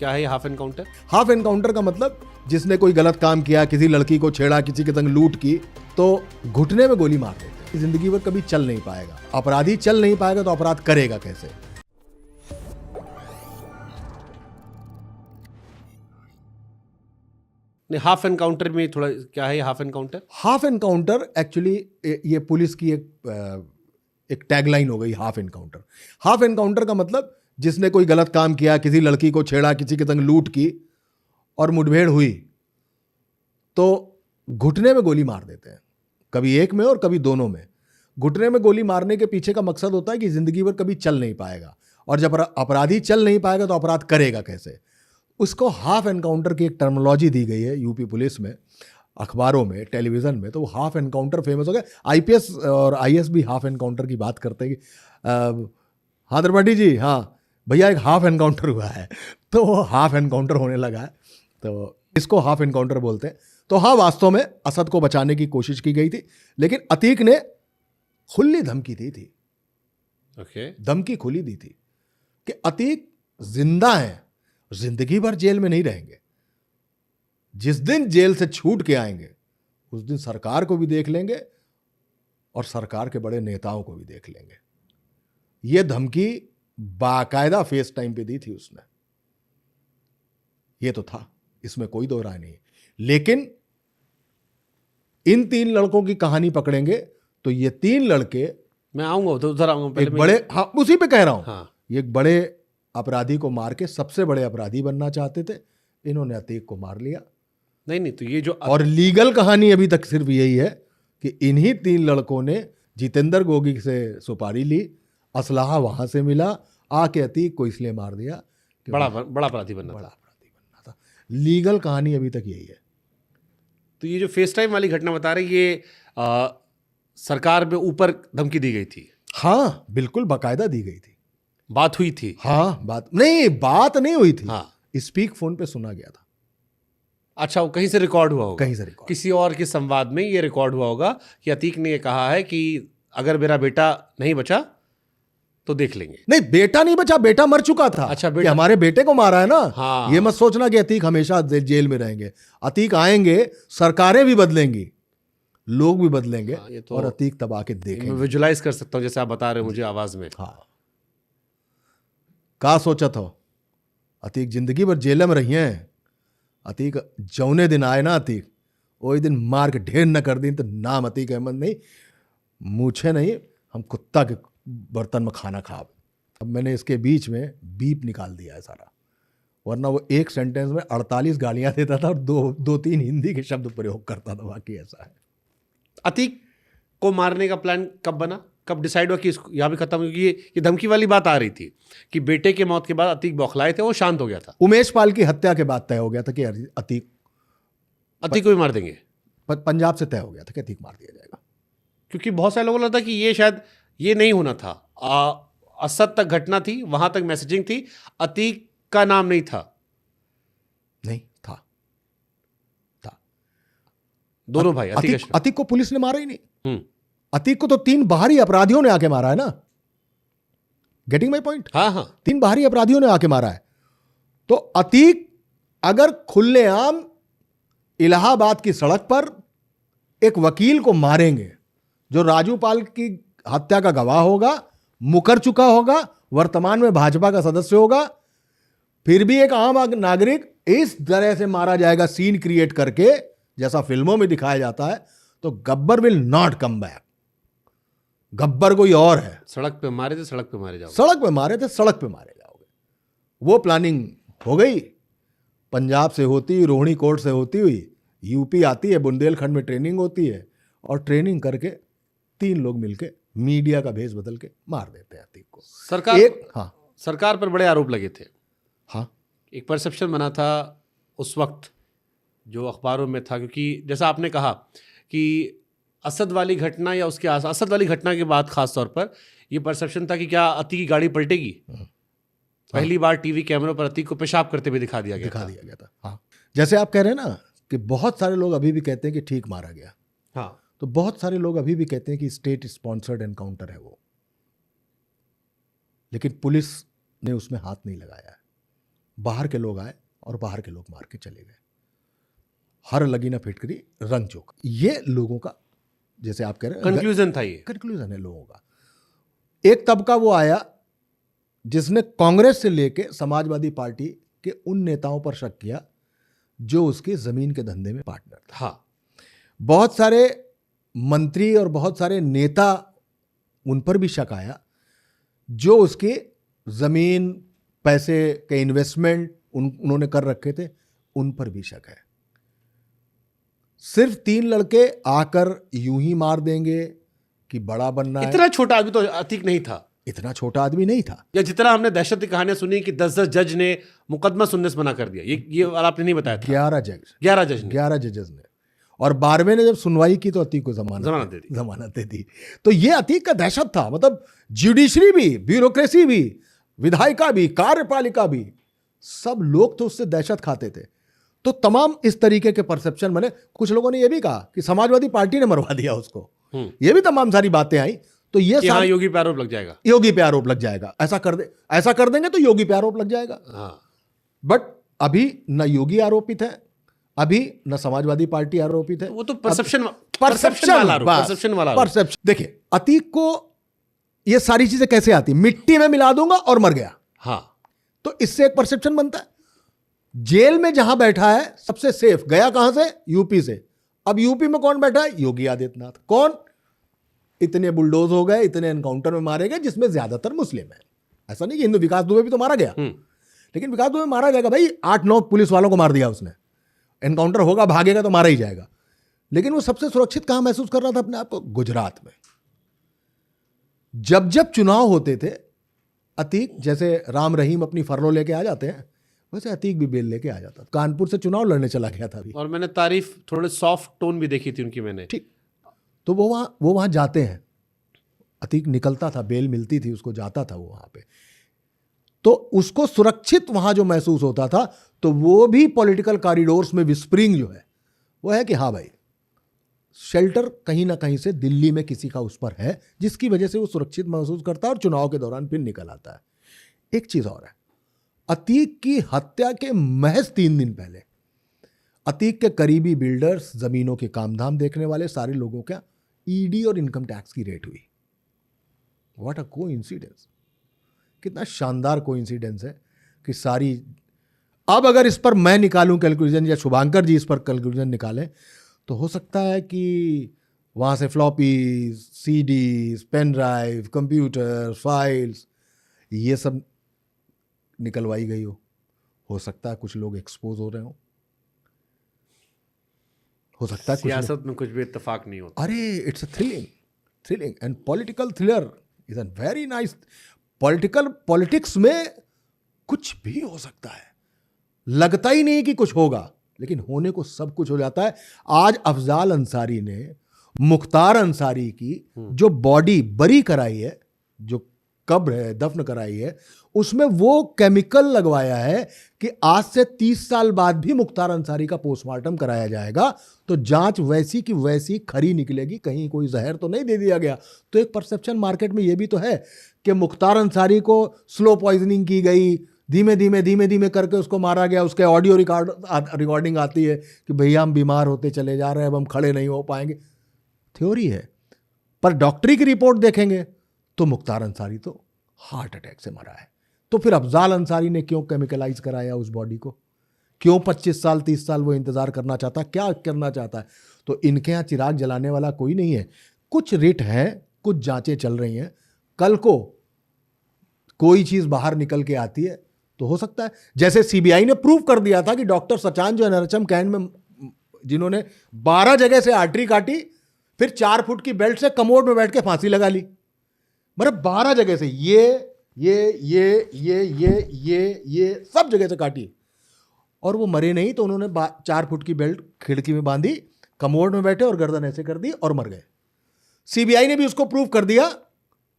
क्या है ये हाफ एनकाउंटर? हाफ एनकाउंटर का मतलब जिसने कोई गलत काम किया, किसी लड़की को छेड़ा, किसी के संग लूट की, तो घुटने में गोली मार देते हैं। जिंदगी भर कभी चल नहीं पाएगा। अपराधी चल नहीं पाएगा तो अपराध करेगा कैसे? नहीं, हाफ एनकाउंटर में थोड़ा क्या है ये half encounter? Half encounter actually ये पुलिस की एक टैगलाइन हो गई, हाफ एनकाउंटर। हाफ एनकाउंटर का मतलब जिसने कोई गलत काम किया, किसी लड़की को छेड़ा, किसी के संग लूट की और मुठभेड़ हुई, तो घुटने में गोली मार देते हैं, कभी एक में और कभी दोनों में। घुटने में गोली मारने के पीछे का मकसद होता है कि जिंदगी भर कभी चल नहीं पाएगा, और जब अपराधी चल नहीं पाएगा तो अपराध करेगा कैसे? उसको हाफ एनकाउंटर की एक टर्मिनोलॉजी दी गई है यूपी पुलिस में, अखबारों में, टेलीविजन में, तो वो हाफ एनकाउंटर फेमस हो गया। आईपीएस और आईएएस भी हाफ एनकाउंटर की बात करते हैं कि हाँ त्रिपाठी जी, हाँ भैया एक हाफ एनकाउंटर हुआ है, तो वो हाफ एनकाउंटर होने लगा है, तो इसको हाफ एनकाउंटर बोलते हैं। तो हाँ, वास्तव में असद को बचाने की कोशिश की गई थी, लेकिन अतीक ने खुली धमकी दी थी। ओके। धमकी खुली दी थी कि अतीक जिंदा हैं, जिंदगी भर जेल में नहीं रहेंगे, जिस दिन जेल से छूट के आएंगे उस दिन सरकार को भी देख लेंगे और सरकार के बड़े नेताओं को भी देख लेंगे। यह धमकी बाकायदा फेस टाइम पे दी थी उसने। यह तो था, इसमें कोई दो राय नहीं। लेकिन इन तीन लड़कों की कहानी पकड़ेंगे तो ये तीन लड़के, मैं आऊंगा तो उधर आऊंगा एक बड़े, हाँ उसी पे कह रहा हूं, हाँ। ये एक बड़े अपराधी को मार के सबसे बड़े अपराधी बनना चाहते थे, इन्होंने अतीक को मार लिया। नहीं, तो ये जो और लीगल कहानी अभी तक सिर्फ यही है कि इन्हीं तीन लड़कों ने जितेंद्र गोगी से सुपारी ली, असलाहा वहां से मिला, आके अतीक को इसलिए मार दिया कि बड़ा अपराधी बनना बड़ा था। अपराधी बनना था। लीगल कहानी अभी तक यही है। तो ये जो फेस टाइम वाली घटना बता रहे, ये सरकार में ऊपर धमकी दी गई थी? हाँ बिल्कुल, बाकायदा दी गई थी, बात हुई थी? हाँ बात नहीं हुई थी, हाँ। स्पीक फोन पे सुना गया था। अच्छा, वो कहीं से रिकॉर्ड हुआ होगा? कहीं से रिकॉर्ड, किसी और के संवाद में ये रिकॉर्ड हुआ होगा कि अतीक ने ये कहा है कि अगर मेरा बेटा नहीं बचा तो देख लेंगे। नहीं बेटा नहीं बचा, बेटा मर चुका था। अच्छा, कि हमारे बेटे को मारा है ना। हाँ। ये मत सोचना कि अतीक हमेशा जेल में रहेंगे। अतीक आएंगे, सरकारें भी बदलेंगी, लोग भी बदलेंगे, हाँ, ये तो और अतीक तब आके मैं देखेंगे। विजुलाइज कर सकता हूँ जैसे आप बता रहे हो मुझे आवाज में। हाँ, का सोचा था अतीक जिंदगी भर जेल में रही हैं। अतीक जौने दिन आए ना, अतीक वही दिन मार के ढेर न कर दी तो नाम अतीक अहमद नहीं, मूछे नहीं, हम कुत्ता के बर्तन में खाना खा। अब मैंने इसके बीच में बीप निकाल दिया है सारा, वरना वो एक सेंटेंस में 48 गालियां देता था और दो तीन हिंदी के शब्द प्रयोग करता था। बाकी ऐसा है। अतीक को मारने का प्लान कब बना, कब डिसाइड हुआ कि इसको यहाँ भी खत्म? क्योंकि ये धमकी वाली बात आ रही थी कि बेटे के मौत के बाद अतीक बौखलाए थे, वो शांत हो गया था। उमेश पाल की हत्या के बाद तय हो गया था कि अतीक अतीक को भी मार देंगे। पंजाब से तय हो गया था कि अतीक मार दिया जाएगा। क्योंकि बहुत सारे लोगों को लगता कि ये शायद ये नहीं होना था। असद तक घटना थी, वहां तक मैसेजिंग थी, अतीक का नाम नहीं था। नहीं था। दोनों भाई अतीक को पुलिस ने मारा ही नहीं। अतीक को तो 3 बाहरी अपराधियों ने आके मारा है ना। Getting my point? हाँ। 3 बाहरी अपराधियों ने आके मारा है। तो अतीक अगर खुलेआम इलाहाबाद की सड़क पर एक वकील को मारेंगे जो राजू पाल की हत्या का गवाह होगा, मुकर चुका होगा, वर्तमान में भाजपा का सदस्य होगा, फिर भी एक आम नागरिक इस तरह से मारा जाएगा सीन क्रिएट करके जैसा फिल्मों में दिखाया जाता है, तो Gabbar will not come back. Gabbar कोई और है। सड़क पे मारे थे, सड़क पे मारे जाओगे। सड़क पे मारे थे, सड़क पे मारे जाओगे। वो प्लानिंग हो गई, पंजाब से होती, रोहिणी कोर्ट से होती हुई यूपी आती है, बुंदेलखंड में ट्रेनिंग होती है, और ट्रेनिंग करके 3 लोग मिलके मीडिया का भेष बदल के मार देते हैं अतीक को। सरकार पर बड़े आरोप लगे थे। हाँ, एक परसेप्शन बना था उस वक्त जो अखबारों में था, क्योंकि जैसा आपने कहा कि असद वाली घटना या उसके असद वाली घटना के बाद खास तौर पर यह परसेप्शन था कि क्या अतीक की गाड़ी पलटेगी। पहली बार टीवी कैमरों पर अतीक को पेशाब करते हुए दिखा दिया गया था। हाँ, जैसे आप कह रहे हैं ना कि बहुत सारे लोग अभी भी कहते हैं कि ठीक मारा गया। हाँ, तो बहुत सारे लोग अभी भी कहते हैं कि स्टेट स्पॉन्सर्ड एनकाउंटर है वो, लेकिन पुलिस ने उसमें हाथ नहीं लगाया है। बाहर के लोग आए और बाहर के लोग मार के चले गए। हर लगी ना फिटकरी रंग चोक, ये लोगों का, जैसे आप कह रहे हैं, कंक्लूजन था ये। कंक्लूजन है लोगों का। एक तबका वो आया जिसने कांग्रेस से लेके समाजवादी पार्टी के उन नेताओं पर शक किया जो उसके जमीन के धंधे में पार्टनर था। हाँ, बहुत सारे मंत्री और बहुत सारे नेता, उन पर भी शक आया जो उसके जमीन, पैसे के इन्वेस्टमेंट उन्होंने कर रखे थे, उन पर भी शक है। सिर्फ 3 लड़के आकर यूं ही मार देंगे कि बड़ा बनना है, इतना छोटा आदमी तो अतीक नहीं था, इतना छोटा आदमी नहीं था। या जितना हमने दहशत की कहानियां सुनी कि 10-10 जज ने मुकदमा सुनने से मना कर दिया, ये आपने नहीं बताया था। 11 जज, 11 जज ने, 11 जजेस ने, और 12वें ने जब सुनवाई की तो अतीक को जमानत दे दी। जमानत दे दी। तो ये अतीक का दहशत था। मतलब जुडिशरी भी, ब्यूरोक्रेसी भी, विधायिका भी, कार्यपालिका भी, सब लोग तो उससे दहशत खाते थे। तो तमाम इस तरीके के परसेप्शन बने। कुछ लोगों ने यह भी कहा कि समाजवादी पार्टी ने मरवा दिया उसको, ये भी तमाम सारी बातें आई। तो ये हाँ, योगी पे आरोप लग जाएगा, योगी पे आरोप लग जाएगा, ऐसा कर देंगे तो योगी पे आरोप लग जाएगा। हाँ। बट अभी न योगी आरोपित है, अभी न समाजवादी पार्टी आरोपित है। वो तो परसेप्शन वाला परसेप्शन। देखिए, अतीक को ये सारी चीजें कैसे आती, मिट्टी में मिला दूंगा और मर गया। हाँ, तो इससे एक परसेप्शन बनता है। जेल में जहां बैठा है सबसे सेफ, गया कहां से, यूपी से। अब यूपी में कौन बैठा है, योगी आदित्यनाथ। कौन, इतने बुलडोज हो गए, इतने एनकाउंटर में मारे गए जिसमें ज्यादातर मुस्लिम है। ऐसा नहीं कि हिंदू, विकास दुबे भी तो मारा गया, लेकिन विकास दुबे मारा जाएगा भाई, 8-9 पुलिस वालों को मार दिया उसने। एनकाउंटर होगा, भागेगा तो मारा ही जाएगा। लेकिन वो सबसे सुरक्षित कहां महसूस कर रहा था अपने आप को, गुजरात में। जब जब चुनाव होते थे, अतीक, जैसे राम रहीम अपनी फरलो लेके आ जाते हैं, वैसे अतीक भी बेल लेके आ जाता। कानपुर से चुनाव लड़ने चला गया था अभी, और मैंने तारीफ, थोड़े सॉफ्ट टोन भी देखी थी उनकी मैंने। ठीक। तो वो वहां जाते हैं, अतीक निकलता था, बेल मिलती थी उसको, जाता था वो वहां पे। तो उसको सुरक्षित वहां जो महसूस होता था, तो वो भी पॉलिटिकल कॉरिडोर्स में विस्परिंग जो है वो है कि हाँ भाई, शेल्टर कहीं ना कहीं से दिल्ली में किसी का उस पर है, जिसकी वजह से वो सुरक्षित महसूस करता है और चुनाव के दौरान फिर निकल आता है। एक चीज और है, अतीक की हत्या के महज 3 दिन पहले अतीक के करीबी बिल्डर्स, जमीनों के कामधाम देखने वाले सारे लोगों का ईडी और इनकम टैक्स की रेड हुई। व्हाट अ कोइंसिडेंस, कितना शानदार कोइंसिडेंस है कि सारी, अब अगर इस पर मैं निकालूं कैलकुलेशन या शुभांकर जी इस पर कैलकुलेशन निकालें, तो हो सकता है कि वहाँ से floppies, CDs, pen drive, computer, files, ये सब निकलवाई गई हो सकता है कुछ लोग एक्सपोज हो रहे हो सकता है सियासत में कुछ भी इत्तेफाक नहीं होता। अरे it's a thrilling and political thriller is a very nice. Politics में कुछ भी हो सकता है, लगता ही नहीं कि कुछ होगा, लेकिन होने को सब कुछ हो जाता है। आज अफजाल अंसारी ने मुख्तार अंसारी की जो बॉडी बरी कराई है, जो कब्र है, दफन कराई है, उसमें वो केमिकल लगवाया है कि आज से 30 साल बाद भी मुख्तार अंसारी का पोस्टमार्टम कराया जाएगा तो जांच वैसी की वैसी खरी निकलेगी, कहीं कोई जहर तो नहीं दे दिया गया। तो एक परसेप्शन मार्केट में ये भी तो है कि मुख्तार अंसारी को स्लो पॉइजनिंग की गई, धीमे धीमे करके उसको मारा गया। उसके ऑडियो रिकॉर्डिंग आती है कि भैया हम बीमार होते चले जा रहे हैं, अब हम खड़े नहीं हो पाएंगे। थ्योरी है, पर डॉक्टरी की रिपोर्ट देखेंगे तो मुख्तार अंसारी तो हार्ट अटैक से मरा है। तो फिर अफजाल अंसारी ने क्यों केमिकलाइज कराया उस बॉडी को, क्यों 25 साल 30 साल वो इंतजार करना चाहता, क्या करना चाहता है? तो इनके यहाँ चिराग जलाने वाला कोई नहीं है। कुछ रिट हैं, कुछ जांचें चल रही हैं, कल को कोई चीज बाहर निकल के आती है तो हो सकता है, जैसे सीबीआई ने प्रूव कर दिया था कि डॉक्टर सचान जो नरचम कैंट में जिन्होंने 12 जगह से आर्टरी काटी, फिर 4 फुट की बेल्ट से कमोड में बैठ के फांसी लगा ली। मतलब 12 जगह से ये सब जगह से काटी और वो मरे नहीं, तो उन्होंने 4 फुट की बेल्ट खिड़की में बांधी, कमोड में बैठे और गर्दन ऐसे कर दी और मर गए। सीबीआई ने भी उसको प्रूव कर दिया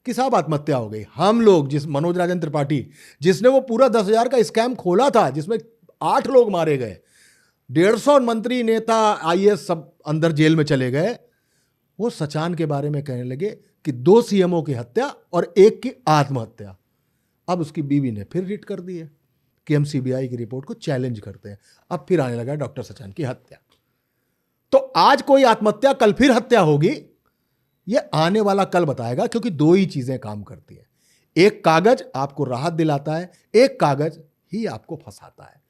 कि साहब आत्महत्या हो गई। हम लोग, जिस मनोज राजन त्रिपाठी जिसने वो पूरा 10,000 का स्कैम खोला था जिसमें 8 लोग मारे गए, 150 मंत्री, नेता, आईएएस सब अंदर जेल में चले गए, वो सचान के बारे में कहने लगे कि 2 सीएमओ की हत्या और 1 की आत्महत्या। अब उसकी बीवी ने फिर रिट कर दी है। कि हम सीबीआई की रिपोर्ट को चैलेंज करते हैं। अब फिर आने लगा डॉक्टर सचान की हत्या। तो आज कोई आत्महत्या, कल फिर हत्या होगी, ये आने वाला कल बताएगा, क्योंकि दो ही चीजें काम करती हैं। एक कागज आपको राहत दिलाता है, एक कागज ही आपको फंसाता है।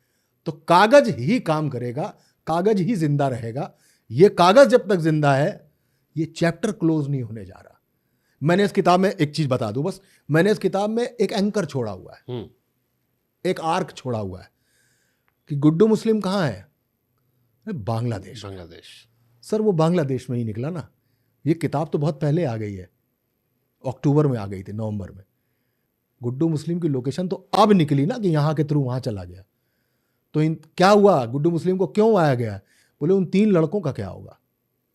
तो कागज ही काम करेगा, कागज ही जिंदा रहेगा। ये कागज जब तक जिंदा है, ये चैप्टर क्लोज नहीं होने जा रहा। मैंने इस किताब में एक चीज बता दूं बस, मैंने इस किताब में एक एंकर छोड़ा हुआ है, एक आर्क छोड़ा हुआ है कि गुड्डू मुस्लिम कहाँ है? बांग्लादेश। बांग्लादेश। सर वो बांग्लादेश में ही निकला ना। ये किताब तो बहुत पहले आ गई है, अक्टूबर में आ गई थी, नवंबर में। गुड्डू मुस्लिम की लोकेशन तो अब निकली ना कि यहाँ के थ्रू वहाँ चला गया। तो क्या हुआ, गुड्डू मुस्लिम को क्यों आया गया? बोले उन 3 लड़कों का क्या होगा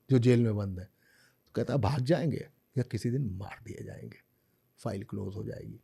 जो जेल में बंद है? तो कहता है भाग जाएंगे या किसी दिन मार दिए जाएंगे, फाइल क्लोज हो जाएगी।